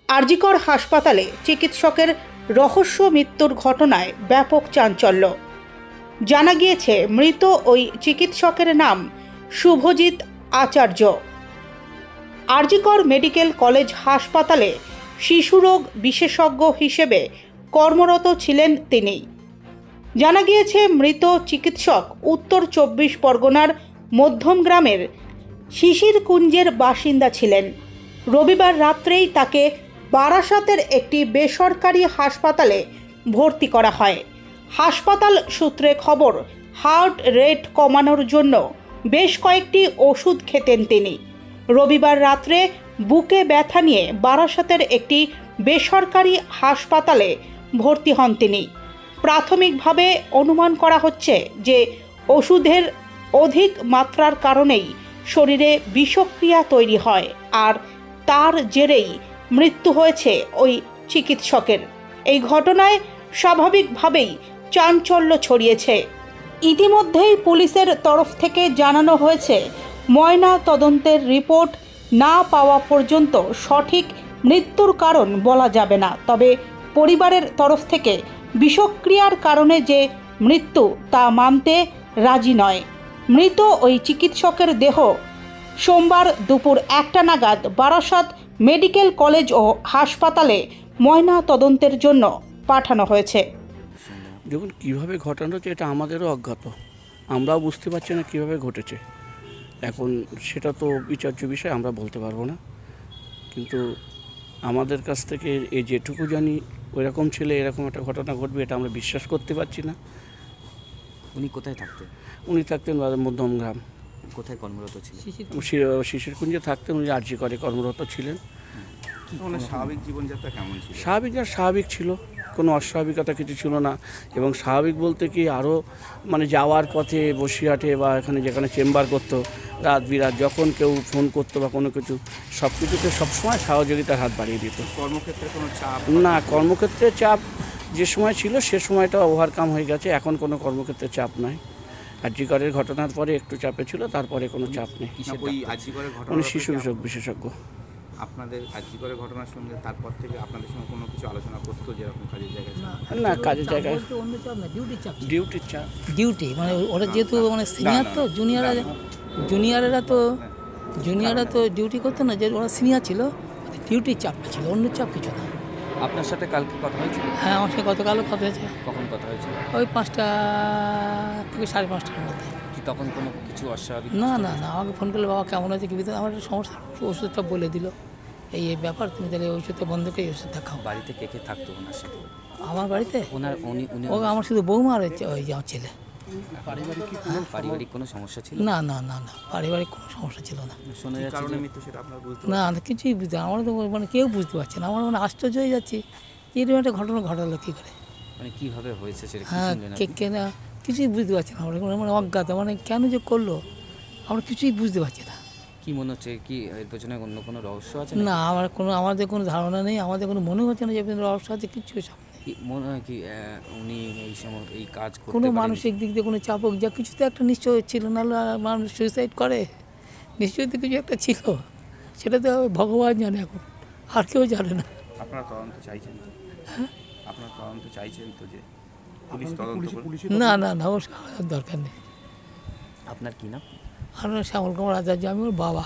আরজিকর হাসপাতালে চিকিৎসকের রহস্য মৃত্যুর ঘটনায় ব্যাপক চাঞ্চল্য। জানা গিয়েছে মৃত ওই চিকিৎসকের নাম শুভজিৎ আচার্য। আরজিকর মেডিকেল কলেজ হাসপাতালে শিশুরোগ বিশেষজ্ঞ হিসেবে কর্মরত ছিলেন তিনি। জানা গিয়েছে মৃত চিকিৎসক উত্তর 24 পরগনার মধ্যম গ্রামের শিশিরকুঞ্জের বাসিন্দা ছিলেন। রবিবার রাত্রেই তাকে বারাসাতের একটি বেসরকারি হাসপাতালে ভর্তি করা হয়। হাসপাতাল সূত্রে খবর, হার্ট রেট কমানোর জন্য বেশ কয়েকটি ওষুধ খেতেন তিনি। রবিবার রাত্রে বুকে ব্যথা নিয়ে বারাসাতের একটি বেসরকারি হাসপাতালে ভর্তি হন তিনি। প্রাথমিকভাবে অনুমান করা হচ্ছে যে ওষুধের অধিক মাত্রার কারণেই শরীরে বিষক্রিয়া তৈরি হয়, আর তার জেরেই মৃত্যু হয়েছে ওই চিকিৎসকের। এই ঘটনায় স্বাভাবিকভাবেই চাঞ্চল্য ছড়িয়েছে। ইতিমধ্যেই পুলিশের তরফ থেকে জানানো হয়েছে, ময়না তদন্তের রিপোর্ট না পাওয়া পর্যন্ত সঠিক মৃত্যুর কারণ বলা যাবে না। তবে পরিবারের তরফ থেকে বিষক্রিয়ার কারণে যে মৃত্যু তা মানতে রাজি নয়। মৃত ওই চিকিৎসকের দেহ সোমবার দুপুর 1টা নাগাদ বারাসাত মেডিকেল কলেজ ও হাসপাতালে ময়না তদন্তের জন্য পাঠানো হয়েছে। দেখুন, কীভাবে ঘটানো হচ্ছে এটা আমাদেরও অজ্ঞাত, আমরাও বুঝতে পারছি না কীভাবে ঘটেছে। এখন সেটা তো বিচার্য বিষয়, আমরা বলতে পারবো না। কিন্তু আমাদের কাছ থেকে এই যেটুকু জানি, ওইরকম ছেলে এরকম একটা ঘটনা ঘটবে এটা আমরা বিশ্বাস করতে পারছি না। উনি কোথায় থাকতেন? উনি থাকতেন মধ্যম গ্রাম। কোথায় কর্মরত ছিলেন? শিশিরকুঞ্জে থাকতেন। উনি আরজিকরে কর্মরত ছিলেন। স্বাভাবিক জীবনযাত্রা কেমন ছিল? স্বাভাবিক ছিল, কোনো অস্বাভাবিকতা কিছু ছিল না। এবং স্বাভাবিক বলতে কি, আরও মানে যাওয়ার পথে বসিরহাটে বা এখানে যেখানে চেম্বার করতো, রাত বিরাত যখন কেউ ফোন করতো বা কোনো কিছু, সব কিছুতে সবসময় সহযোগিতার হাত বাড়িয়ে দিত। কর্মক্ষেত্রে কোনো চাপ? না, কর্মক্ষেত্রে চাপ যে সময় ছিল সে সময়টা ওভারকাম হয়ে গেছে, এখন কোনো কর্মক্ষেত্রে চাপ নাই। আরজিকরের ঘটনার পরে একটু চাপে ছিল, তারপরে কোনো চাপ নেই। উনি শিশু বিশেষজ্ঞ। আপনাদের আরজিকরের ঘটনার সঙ্গে তারপর থেকে আপনাদের সঙ্গে কোনো কিছু আলোচনা করতো, যেরকম কাজের জায়গায়? না, কাজের জায়গায় ডিউটি মানে ওরা যেহেতু মানে সিনিয়র, তো জুনিয়ররা তো ডিউটি করতো না, যে ওরা সিনিয়র ছিল, ডিউটির চাপটা ছিল, অন্য চাপ কিছু না। আপনার সাথে কালকে কথা হয়েছিল? হ্যাঁ, আমার সাথে গতকালও কথা হয়েছে। কখন কথা হয়েছিল? ওই 5টা থেকে 5:30টার মধ্যে। কি তখন কোনো কিছু অস্বাভাবিক? না, আমাকে ফোন করলে, বাবা কেমন আছে, কি আমার একটা সমস্যা, ওষুধটা বলে দিল, এই ব্যাপার, তুমি তাহলে ওষুধটা বন্ধ করে ওষুধটা খাও। বাড়িতে কে কে থাকতো ওনার সাথে? আমার বাড়িতে উনি ও আমার শুধু বৌমা আর ওই যে আমার ছেলে। পারিবারিক কোনো সমস্যা ছিল? না, পারিবারিক কোনো সমস্যা ছিল না। শোনা যাচ্ছে কারণে মৃত্যু, সেটা আপনারা বুঝতে? না, কিছুই বুঝতে, আমরা তো মানে কেউ বুঝতে পারছে না। আমরা মানে আশ্চর্য হয়ে যাচ্ছি, এরকম একটা ঘটনা ঘটালো কী করে, মানে কীভাবে হয়েছে সেটা? হ্যাঁ, কেনা কিছুই বুঝতে পারছি না আমরা, মানে অজ্ঞাত, মানে কেন যে করলো আমরা কিছুই বুঝতে পারছি না। কি মনে হচ্ছে, কি এর পেছনে অন্য কোনো রহস্য আছে? না, আমাদের কোনো ধারণা নেই, আমাদের কোনো মনে হচ্ছে না যে রহস্য আছে, কিছু সামনে। মনে হয় কি উনি এই সময় এই কাজ করতে কোনো মানসিক দিক দিয়ে কোনো চাপক যা কিছু তো একটা নিশ্চয় ছিল, নাহলে মানুষ সুইসাইড করে, নিশ্চয়ই তো কিছু একটা ছিল, সেটা তো ভগবান জানে, এখন আর কেউ জানে না। আপনারা তদন্ত চাইছেন তো? হ্যাঁ, আপনারা তদন্ত চাইছেন তো, যে পুলিশ তদন্ত? না, ওর দরকার নেই। আপনার কি নাম? আর শ্যামল কুমার আচার্য, আমি ওর বাবা।